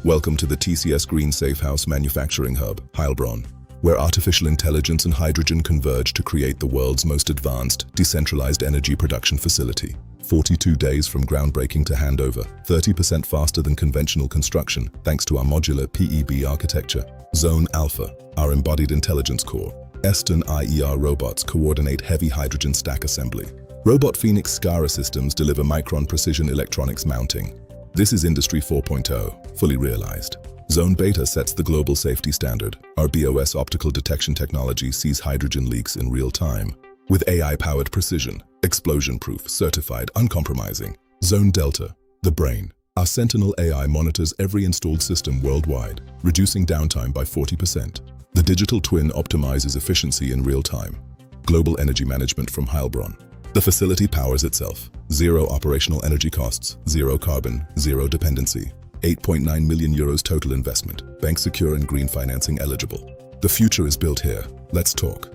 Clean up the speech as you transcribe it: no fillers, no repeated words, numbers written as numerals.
Welcome to the TCS Green Safe House Manufacturing Hub, Heilbronn, where artificial intelligence and hydrogen converge to create the world's most advanced, decentralized energy production facility. 42 days from groundbreaking to handover, 30% faster than conventional construction, thanks to our modular PEB architecture. Zone Alpha, our embodied intelligence core. Estun AI robots coordinate heavy hydrogen stack assembly. Robotphoenix SCARA systems deliver micron precision electronics mounting. This is Industry 4.0, fully realized. Zone Beta sets the global safety standard. Our BOS optical detection technology sees hydrogen leaks in real time. With AI-powered precision, explosion-proof, certified, uncompromising. Zone Delta, the brain. Our Sentinel AI monitors every installed system worldwide, reducing downtime by 40%. The digital twin optimizes efficiency in real time. Global energy management from Heilbronn. The facility powers itself. Zero operational energy costs, zero carbon, zero dependency. 8.9 million euros total investment, bank secure and green financing eligible. The future is built here. Let's talk.